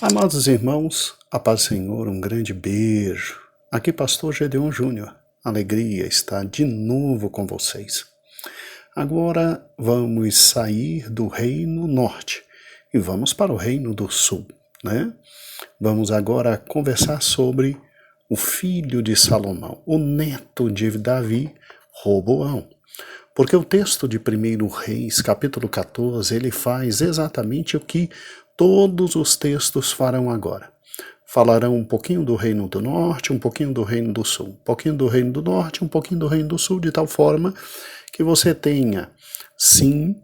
Amados irmãos, a paz do Senhor, um grande beijo. Aqui Pastor Gedeon Júnior. Alegria estar de novo com vocês. Agora vamos sair do Reino Norte e vamos para o Reino do Sul, né? Vamos agora conversar sobre o filho de Salomão, o neto de Davi, Roboão. Porque o texto de 1 Reis, capítulo 14, ele faz exatamente o que todos os textos farão agora. Falarão um pouquinho do Reino do Norte, um pouquinho do Reino do Sul, um pouquinho do Reino do Norte, um pouquinho do Reino do Sul, de tal forma que você tenha, sim,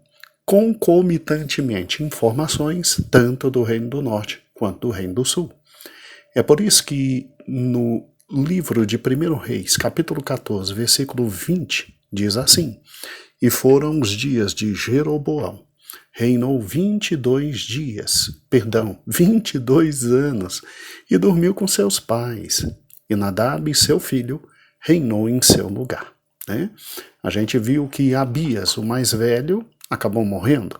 concomitantemente informações tanto do Reino do Norte quanto do Reino do Sul. É por isso que no livro de 1 Reis, capítulo 14, versículo 20, diz assim: E foram os dias de Jeroboão. Reinou 22 anos, e dormiu com seus pais. E Nadab, seu filho, reinou em seu lugar. Né? A gente viu que Abias, o mais velho, acabou morrendo.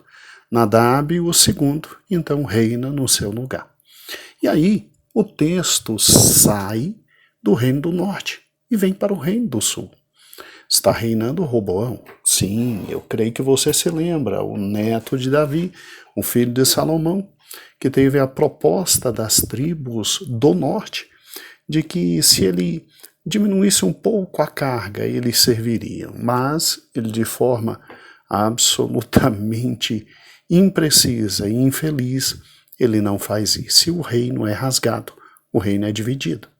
Nadab, o segundo, então reina no seu lugar. E aí, o texto sai do Reino do Norte e vem para o Reino do Sul. Está reinando Roboão? Sim, eu creio que você se lembra, o neto de Davi, o filho de Salomão, que teve a proposta das tribos do norte de que se ele diminuísse um pouco a carga, eles serviriam, mas ele de forma absolutamente imprecisa e infeliz, ele não faz isso. E o reino é rasgado, o reino é dividido.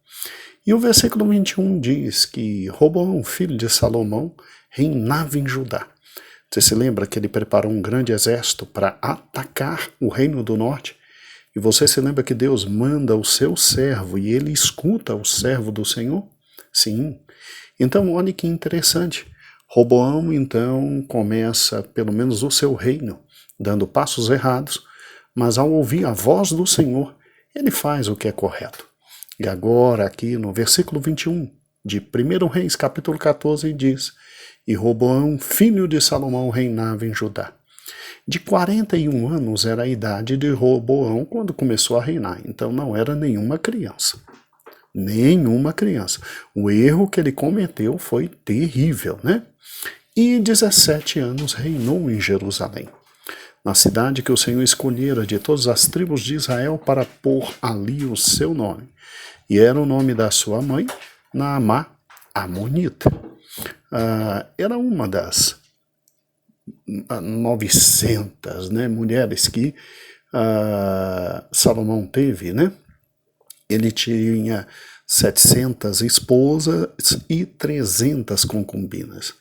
E o versículo 21 diz que Roboão, filho de Salomão, reinava em Judá. Você se lembra que ele preparou um grande exército para atacar o reino do norte? E você se lembra que Deus manda o seu servo e ele escuta o servo do Senhor? Sim. Então, olha que interessante. Roboão, então, começa pelo menos o seu reino, dando passos errados, mas ao ouvir a voz do Senhor, ele faz o que é correto. E agora, aqui no versículo 21 de 1 Reis, capítulo 14, diz: E Roboão, filho de Salomão, reinava em Judá. De 41 anos era a idade de Roboão quando começou a reinar, então não era nenhuma criança. Nenhuma criança. O erro que ele cometeu foi terrível, né? E 17 anos reinou em Jerusalém, na cidade que o Senhor escolhera de todas as tribos de Israel para pôr ali o seu nome. E era o nome da sua mãe, Naamá, Amonita. Era uma das 900 mulheres que Salomão teve, né? Ele tinha 700 esposas e 300 concubinas.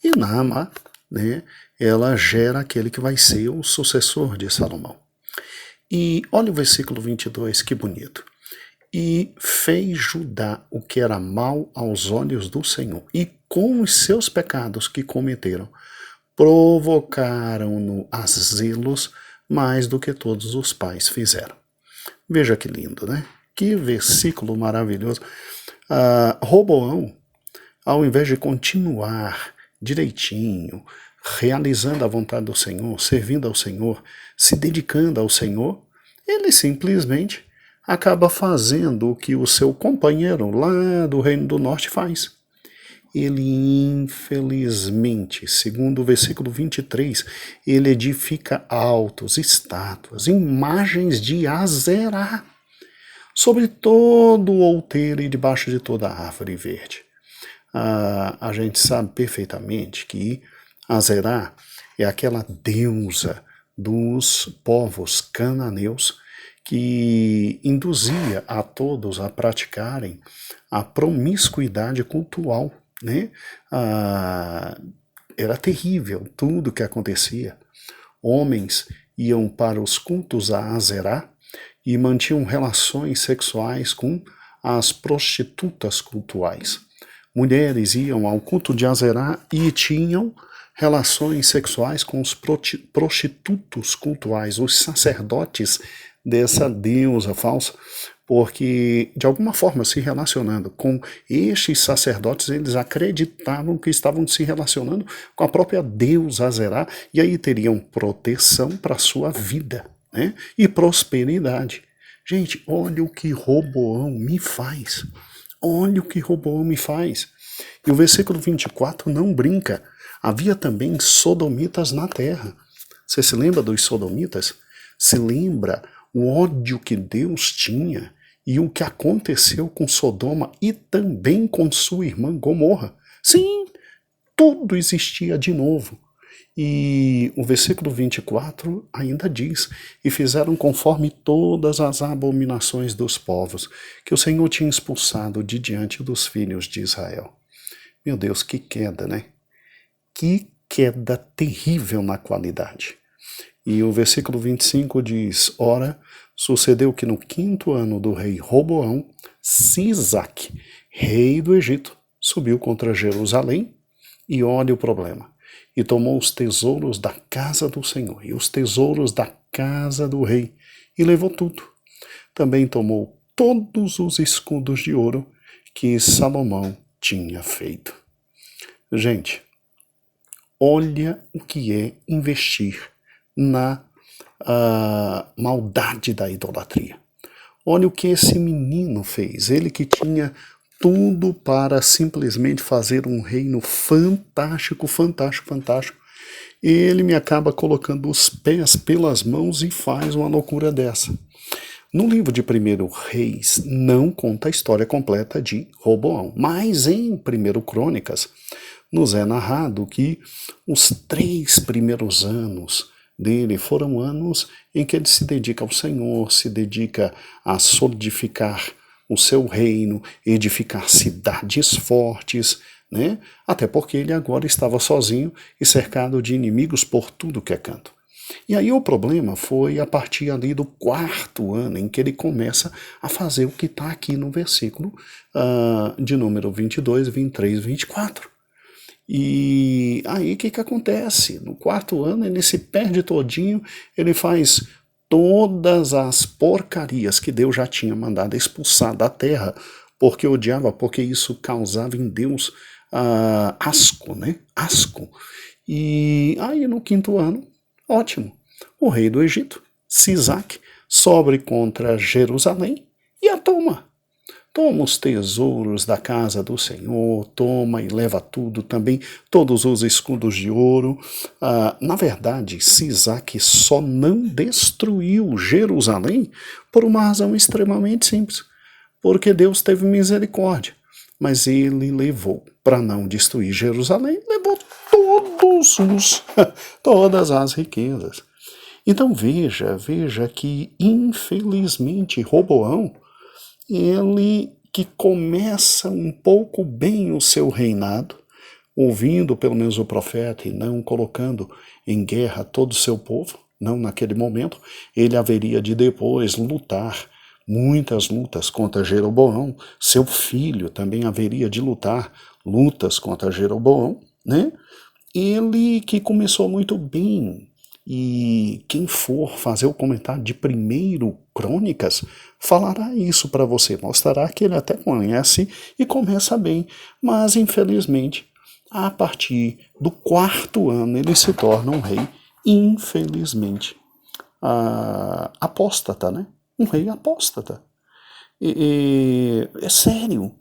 E Naamá, né, ela gera aquele que vai ser o sucessor de Salomão. E olha o versículo 22, que bonito. E fez Judá o que era mal aos olhos do Senhor, e com os seus pecados que cometeram, provocaram-no a zelos mais do que todos os pais fizeram. Veja que lindo, né? Que versículo maravilhoso. Roboão, ao invés de continuar direitinho, realizando a vontade do Senhor, servindo ao Senhor, se dedicando ao Senhor, ele simplesmente acaba fazendo o que o seu companheiro lá do Reino do Norte faz. Ele, infelizmente, segundo o versículo 23, ele edifica altos, estátuas, imagens de Azerá, sobre todo o outeiro e debaixo de toda a árvore verde. A gente sabe perfeitamente que Azerá é aquela deusa dos povos cananeus que induzia a todos a praticarem a promiscuidade cultural, né? Era terrível tudo que acontecia. Homens iam para os cultos a Azerá e mantinham relações sexuais com as prostitutas cultuais. Mulheres iam ao culto de Azerá e tinham relações sexuais com os prostitutos cultuais, os sacerdotes dessa deusa falsa, porque de alguma forma se relacionando com estes sacerdotes, eles acreditavam que estavam se relacionando com a própria deusa Azerá, e aí teriam proteção para a sua vida, né? E prosperidade. Gente, olha o que Roboão me faz. Olha o que Roboão me faz. E o versículo 24 não brinca. Havia também sodomitas na terra. Você se lembra dos sodomitas? Se lembra o ódio que Deus tinha e o que aconteceu com Sodoma e também com sua irmã Gomorra? Sim, tudo existia de novo. E o versículo 24 ainda diz: E fizeram conforme todas as abominações dos povos que o Senhor tinha expulsado de diante dos filhos de Israel. Meu Deus, que queda, né? Que queda terrível na qualidade. E o versículo 25 diz: Ora, sucedeu que no 5º ano do rei Roboão, Sisaque, rei do Egito, subiu contra Jerusalém, e olha o problema, e tomou os tesouros da casa do Senhor e os tesouros da casa do rei, e levou tudo. Também tomou todos os escudos de ouro que Salomão tinha feito. Gente, olha o que é investir na maldade da idolatria. Olha o que esse menino fez. Ele que tinha tudo para simplesmente fazer um reino fantástico, fantástico, fantástico. Ele me acaba colocando os pés pelas mãos e faz uma loucura dessa. No livro de 1 Reis não conta a história completa de Roboão, mas em 1 Crônicas nos é narrado que os 3 primeiros anos dele foram anos em que ele se dedica ao Senhor, se dedica a solidificar o seu reino, edificar cidades fortes, né? Até porque ele agora estava sozinho e cercado de inimigos por tudo que é canto. E aí o problema foi a partir ali do 4º ano em que ele começa a fazer o que está aqui no versículo de número 22, 23, 24. E aí o que acontece? No 4º ano ele se perde todinho, ele faz todas as porcarias que Deus já tinha mandado expulsar da terra, porque odiava, porque isso causava em Deus asco, né? Asco. E aí no 5º ano, ótimo, o rei do Egito, Sisaque, sobe contra Jerusalém e a toma. Toma os tesouros da casa do Senhor, toma e leva tudo também, todos os escudos de ouro. Na verdade, Sisaque só não destruiu Jerusalém por uma razão extremamente simples, porque Deus teve misericórdia. Mas ele levou, para não destruir Jerusalém, levou todas as riquezas. Então veja que infelizmente Roboão, ele que começa um pouco bem o seu reinado, ouvindo pelo menos o profeta e não colocando em guerra todo o seu povo, não naquele momento, ele haveria de depois lutar muitas lutas contra Jeroboão, seu filho também haveria de lutar lutas contra Jeroboão, né? Ele que começou muito bem. E quem for fazer o comentário de 1 Crônicas falará isso para você, mostrará que ele até conhece e começa bem, mas infelizmente a partir do 4º ano ele se torna um rei, infelizmente, apóstata, né? Um rei apóstata. É sério,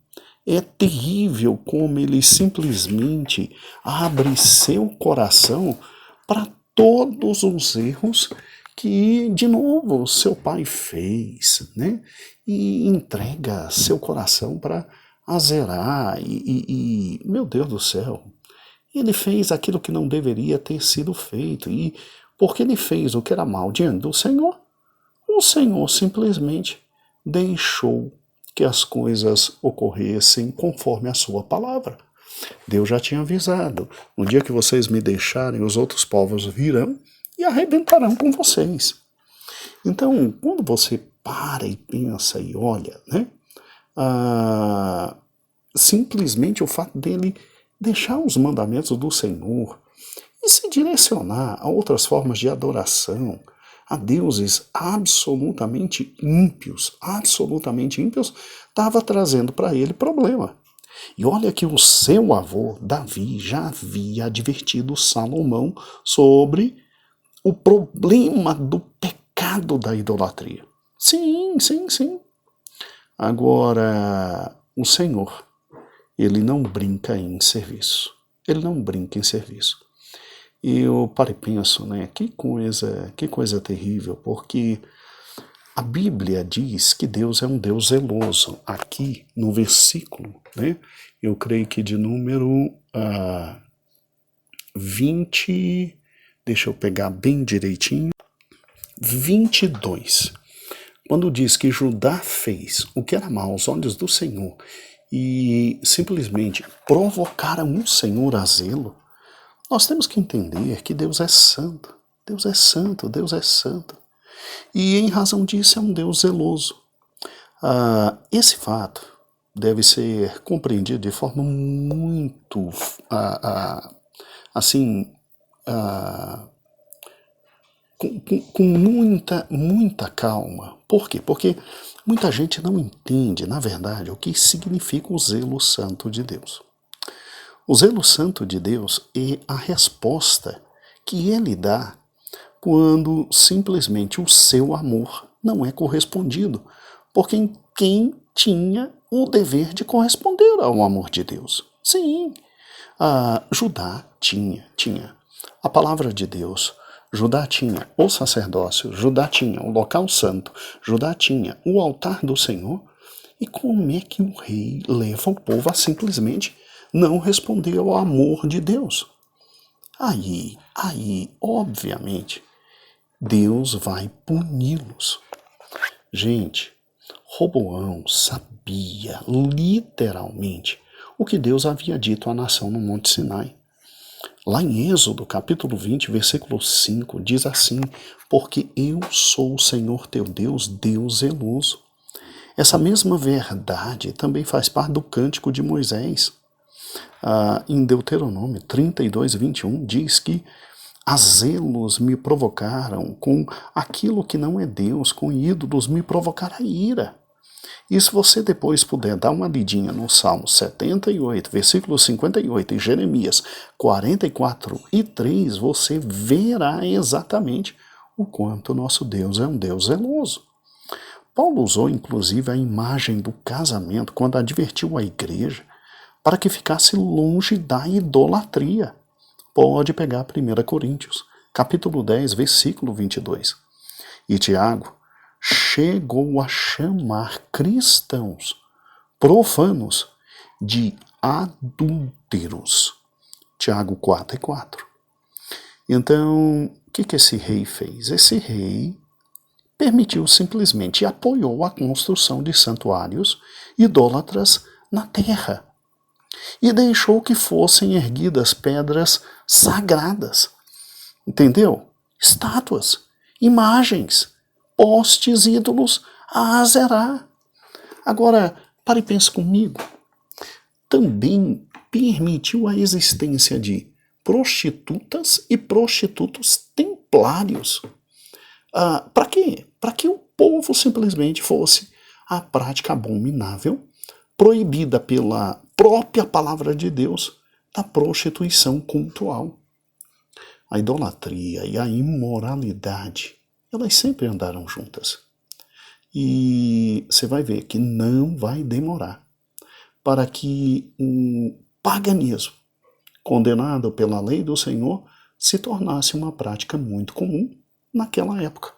é terrível como ele simplesmente abre seu coração para todos os erros que, de novo, seu pai fez, né? E entrega seu coração para azerar. Meu Deus do céu, ele fez aquilo que não deveria ter sido feito. E porque ele fez o que era mal diante do Senhor, o Senhor simplesmente deixou que as coisas ocorressem conforme a sua palavra. Deus já tinha avisado: no dia que vocês me deixarem, os outros povos virão e arrebentarão com vocês. Então, quando você para e pensa e olha, né, simplesmente o fato dele deixar os mandamentos do Senhor e se direcionar a outras formas de adoração, a deuses absolutamente ímpios, estava trazendo para ele problema. E olha que o seu avô, Davi, já havia advertido Salomão sobre o problema do pecado da idolatria. Sim, sim, sim. Agora, o Senhor, ele não brinca em serviço. Ele não brinca em serviço. E eu paro e penso, né? Que coisa terrível, porque a Bíblia diz que Deus é um Deus zeloso. Aqui no versículo, né? Eu creio que de número 20, deixa eu pegar bem direitinho, 22. Quando diz que Judá fez o que era mal aos olhos do Senhor e simplesmente provocaram o Senhor a zelo, nós temos que entender que Deus é santo. Deus é santo, Deus é santo. E em razão disso é um Deus zeloso. Esse fato deve ser compreendido de forma muito, assim, com muita calma. Por quê? Porque muita gente não entende, na verdade, o que significa o zelo santo de Deus. O zelo santo de Deus é a resposta que ele dá quando simplesmente o seu amor não é correspondido por quem tinha o dever de corresponder ao amor de Deus. Sim, Judá tinha a palavra de Deus, Judá tinha o sacerdócio, Judá tinha o local santo, Judá tinha o altar do Senhor. E como é que o rei leva o povo a simplesmente não responder ao amor de Deus? Aí, obviamente, Deus vai puni-los. Gente, Roboão sabia literalmente o que Deus havia dito à nação no Monte Sinai. Lá em Êxodo, capítulo 20, versículo 5, diz assim: porque eu sou o Senhor teu Deus, Deus zeloso. Essa mesma verdade também faz parte do cântico de Moisés. Em Deuteronômio 32, 21, diz que a zelos me provocaram, com aquilo que não é Deus, com ídolos me provocaram a ira. E se você depois puder dar uma lidinha no Salmo 78, versículo 58 e Jeremias 44 e 3, você verá exatamente o quanto nosso Deus é um Deus zeloso. Paulo usou inclusive a imagem do casamento quando advertiu a igreja para que ficasse longe da idolatria. Pode pegar 1 Coríntios, capítulo 10, versículo 22. E Tiago chegou a chamar cristãos profanos de adúlteros. Tiago 4 e 4. Então, o que esse rei fez? Esse rei permitiu simplesmente e apoiou a construção de santuários idólatras na terra e deixou que fossem erguidas pedras sagradas, entendeu? Estátuas, imagens, postes, ídolos a Azerá. Agora, pare e pense comigo. Também permitiu a existência de prostitutas e prostitutos templários. Para quê? Para que o povo simplesmente fosse a prática abominável, proibida pela própria palavra de Deus, da prostituição cultural. A idolatria e a imoralidade, elas sempre andaram juntas. E você vai ver que não vai demorar para que o paganismo, condenado pela lei do Senhor, se tornasse uma prática muito comum naquela época.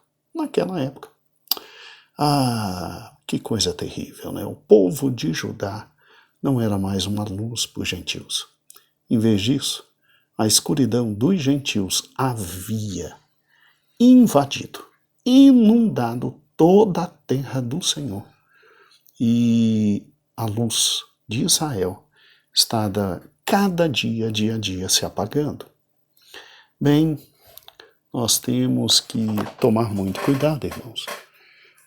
Que coisa terrível, né? O povo de Judá não era mais uma luz para os gentios. Em vez disso, a escuridão dos gentios havia invadido, inundado toda a terra do Senhor. E a luz de Israel está cada dia a dia se apagando. Bem, nós temos que tomar muito cuidado, irmãos,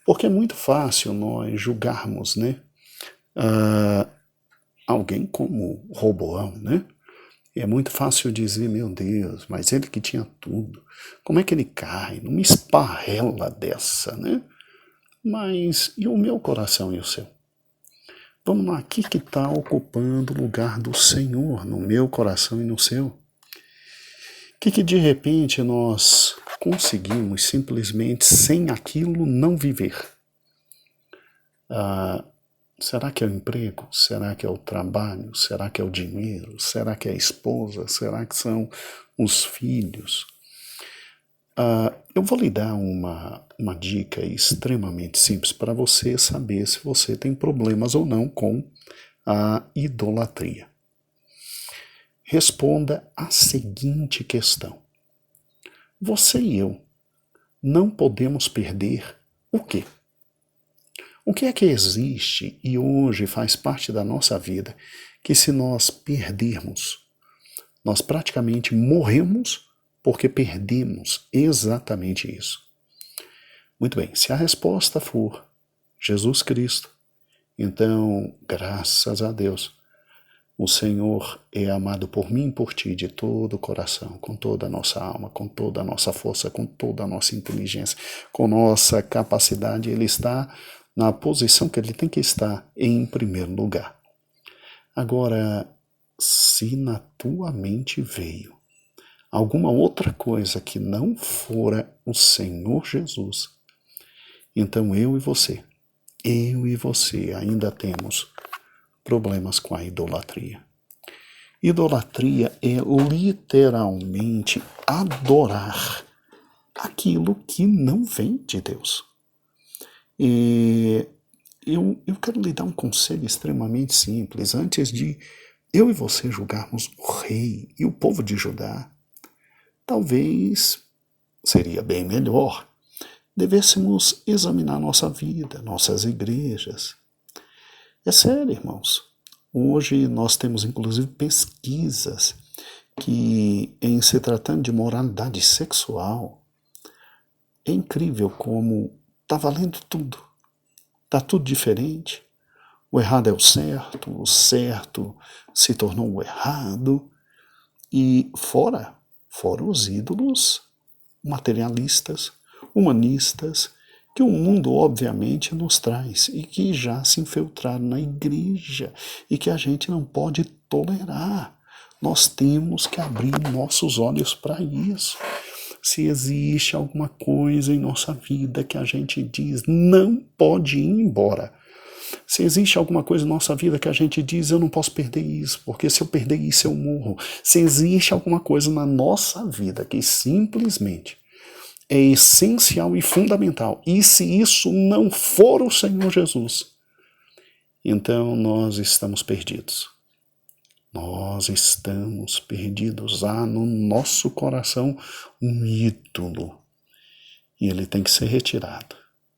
porque é muito fácil nós julgarmos, né, alguém como Roboão, né? É muito fácil dizer, meu Deus, mas ele que tinha tudo, como é que ele cai numa esparrela dessa, né? Mas e o meu coração e o seu? Vamos lá, o que está ocupando o lugar do Senhor no meu coração e no seu? O que de repente nós conseguimos simplesmente sem aquilo não viver? Será que é o emprego? Será que é o trabalho? Será que é o dinheiro? Será que é a esposa? Será que são os filhos? Eu vou lhe dar uma dica extremamente simples para você saber se você tem problemas ou não com a idolatria. Responda a seguinte questão: você e eu não podemos perder o quê? O que é que existe e hoje faz parte da nossa vida que, se nós perdermos, nós praticamente morremos porque perdemos exatamente isso? Muito bem, se a resposta for Jesus Cristo, então, graças a Deus, o Senhor é amado por mim e por ti de todo o coração, com toda a nossa alma, com toda a nossa força, com toda a nossa inteligência, com nossa capacidade. Ele está na posição que ele tem que estar, em primeiro lugar. Agora, se na tua mente veio alguma outra coisa que não fora o Senhor Jesus, então eu e você ainda temos problemas com a idolatria. Idolatria é literalmente adorar aquilo que não vem de Deus. E eu quero lhe dar um conselho extremamente simples. Antes de eu e você julgarmos o rei e o povo de Judá, talvez seria bem melhor devêssemos examinar nossa vida, nossas igrejas. É sério, irmãos. Hoje nós temos inclusive pesquisas que, em se tratando de moralidade sexual, é incrível como está valendo tudo. Está tudo diferente. O errado é o certo se tornou o errado. E fora os ídolos materialistas, humanistas, que o mundo obviamente nos traz e que já se infiltraram na igreja e que a gente não pode tolerar. Nós temos que abrir nossos olhos para isso. Se existe alguma coisa em nossa vida que a gente diz não pode ir embora, se existe alguma coisa em nossa vida que a gente diz eu não posso perder isso, porque se eu perder isso eu morro, se existe alguma coisa na nossa vida que simplesmente é essencial e fundamental, e se isso não for o Senhor Jesus, então nós estamos perdidos. Nós estamos perdidos. Há no nosso coração um ídolo. E ele tem que ser retirado.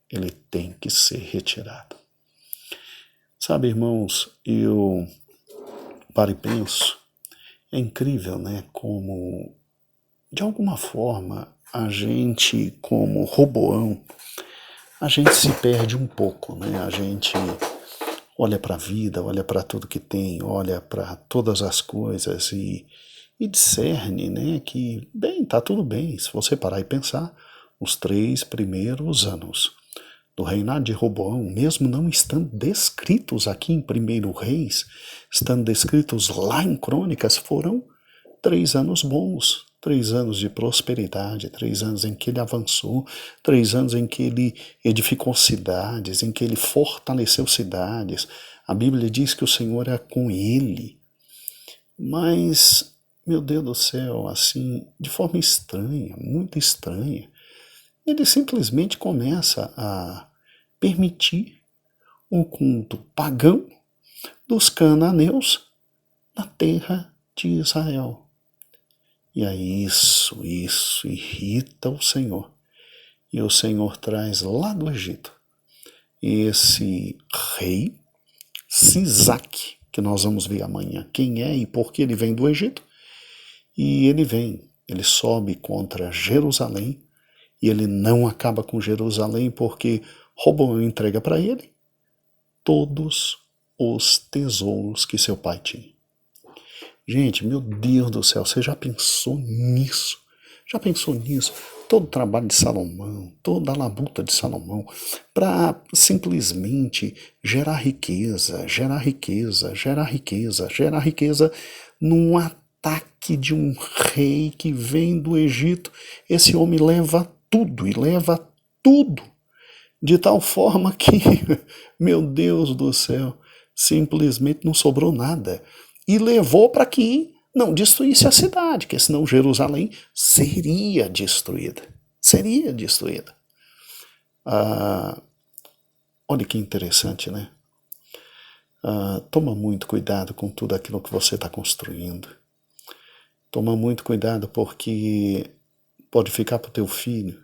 Ele tem que ser retirado. Sabe, irmãos, eu paro e penso, é incrível, né, como, de alguma forma, a gente, como Roboão, a gente se perde um pouco, né, a gente olha para a vida, olha para tudo que tem, olha para todas as coisas e discerne, né, que, bem, tá tudo bem, se você parar e pensar, os 3 primeiros anos do reinado de Roboão, mesmo não estando descritos aqui em 1 Reis, estando descritos lá em Crônicas, foram 3 anos bons, 3 anos de prosperidade, 3 anos em que ele avançou, 3 anos em que ele edificou cidades, em que ele fortaleceu cidades. A Bíblia diz que o Senhor é com ele. Mas, meu Deus do céu, assim, de forma estranha, muito estranha, ele simplesmente começa a permitir o culto pagão dos cananeus na terra de Israel. E aí isso irrita o Senhor. E o Senhor traz lá do Egito esse rei, Sisaque, que nós vamos ver amanhã quem é e por que ele vem do Egito. E ele sobe contra Jerusalém, e ele não acaba com Jerusalém porque Roboão entrega para ele todos os tesouros que seu pai tinha. Gente, meu Deus do céu, você já pensou nisso? Já pensou nisso? Todo o trabalho de Salomão, toda a labuta de Salomão, para simplesmente gerar riqueza, gerar riqueza, gerar riqueza, gerar riqueza num ataque de um rei que vem do Egito. Esse homem leva tudo e leva tudo. de tal forma que, meu Deus do céu, simplesmente não sobrou nada. E levou para que não destruísse a cidade, porque senão Jerusalém seria destruída. Seria destruída. Olha que interessante, né? Toma muito cuidado com tudo aquilo que você está construindo. Toma muito cuidado porque pode ficar para o teu filho.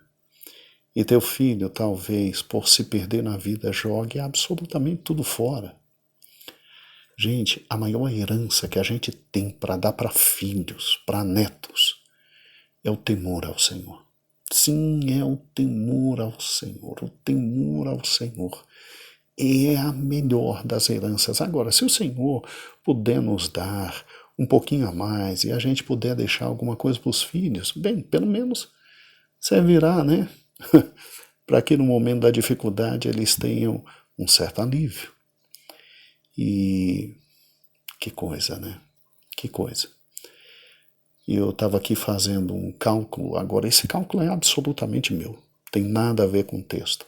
E teu filho, talvez, por se perder na vida, jogue absolutamente tudo fora. Gente, a maior herança que a gente tem para dar para filhos, para netos, é o temor ao Senhor. Sim, é o temor ao Senhor. O temor ao Senhor é a melhor das heranças. Agora, se o Senhor puder nos dar um pouquinho a mais e a gente puder deixar alguma coisa para os filhos, bem, pelo menos servirá, né? Para que no momento da dificuldade eles tenham um certo alívio. E que coisa, né? Que coisa. E eu estava aqui fazendo um cálculo, agora esse cálculo é absolutamente meu, tem nada a ver com o texto.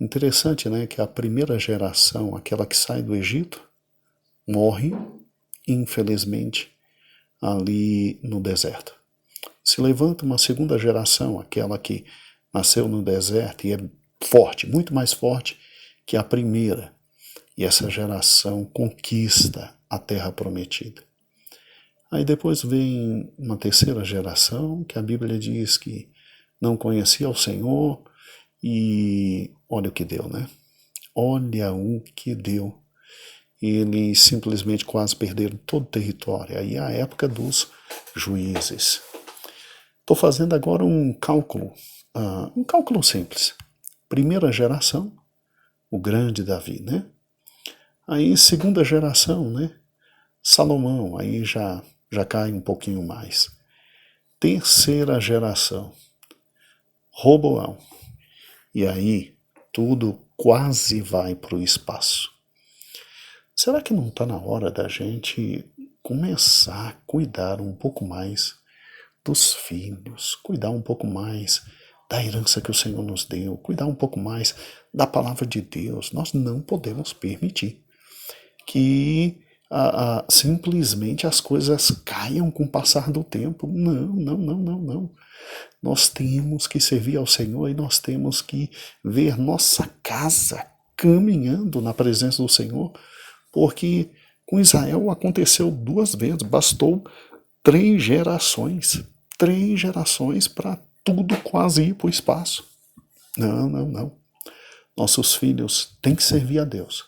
Interessante, né, que a primeira geração, aquela que sai do Egito, morre, infelizmente, ali no deserto. Se levanta uma segunda geração, aquela que nasceu no deserto e é forte, muito mais forte que a primeira. E essa geração conquista a terra prometida. Aí depois vem uma terceira geração, que a Bíblia diz que não conhecia o Senhor, e olha o que deu, né? Olha o que deu. Eles simplesmente quase perderam todo o território. Aí é a época dos juízes. Estou fazendo agora um cálculo simples. Primeira geração, o grande Davi, né? Aí segunda geração, né? Salomão, aí já cai um pouquinho mais. Terceira geração, Roboão. E aí tudo quase vai para o espaço. Será que não está na hora da gente começar a cuidar um pouco mais dos filhos, cuidar um pouco mais da herança que o Senhor nos deu, cuidar um pouco mais da palavra de Deus? Nós não podemos permitir que simplesmente as coisas caiam com o passar do tempo. Não. Nós temos que servir ao Senhor e nós temos que ver nossa casa caminhando na presença do Senhor, porque com Israel aconteceu 2 vezes, bastou 3 gerações para tudo quase ir para o espaço. Não. Nossos filhos têm que servir a Deus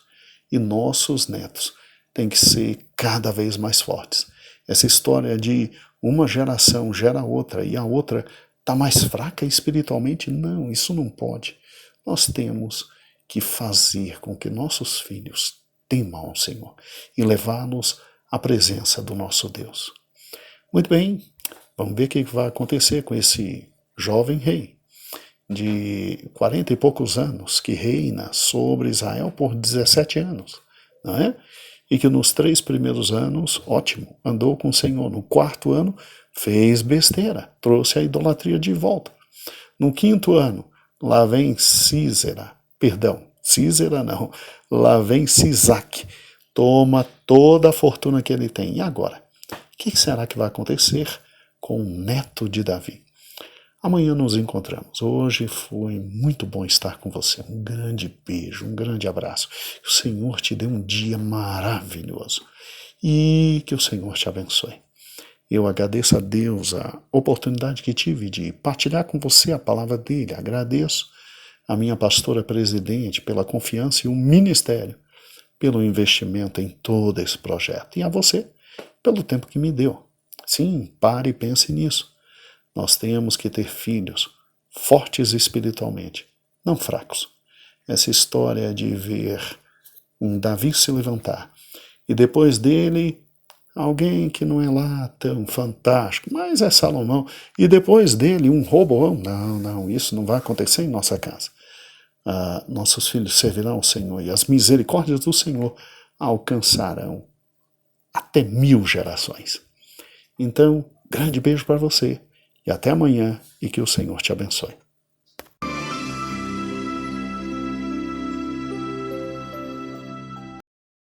e nossos netos têm que ser cada vez mais fortes. Essa história de uma geração gera outra e a outra está mais fraca espiritualmente, não, isso não pode. Nós temos que fazer com que nossos filhos temam ao Senhor e levá-los à presença do nosso Deus. Muito bem, vamos ver o que vai acontecer com esse jovem rei de 40 e poucos anos, que reina sobre Israel por 17 anos, não é? E que nos 3 primeiros anos, ótimo, andou com o Senhor. No 4º ano, fez besteira, trouxe a idolatria de volta. No 5º ano, lá vem lá vem Sisaque, toma toda a fortuna que ele tem. E agora? O que será que vai acontecer com o neto de Davi? Amanhã nos encontramos. Hoje foi muito bom estar com você. Um grande beijo, um grande abraço. Que o Senhor te dê um dia maravilhoso e que o Senhor te abençoe. Eu agradeço a Deus a oportunidade que tive de partilhar com você a palavra dele. Agradeço a minha pastora presidente pela confiança e o ministério pelo investimento em todo esse projeto. E a você pelo tempo que me deu. Sim, pare e pense nisso. Nós temos que ter filhos fortes espiritualmente, não fracos. Essa história de ver um Davi se levantar e depois dele alguém que não é lá tão fantástico, mas é Salomão, e depois dele um Roboão, não, isso não vai acontecer em nossa casa. Nossos filhos servirão ao Senhor e as misericórdias do Senhor alcançarão até 1000 gerações. Então, grande beijo para você. E até amanhã, e que o Senhor te abençoe.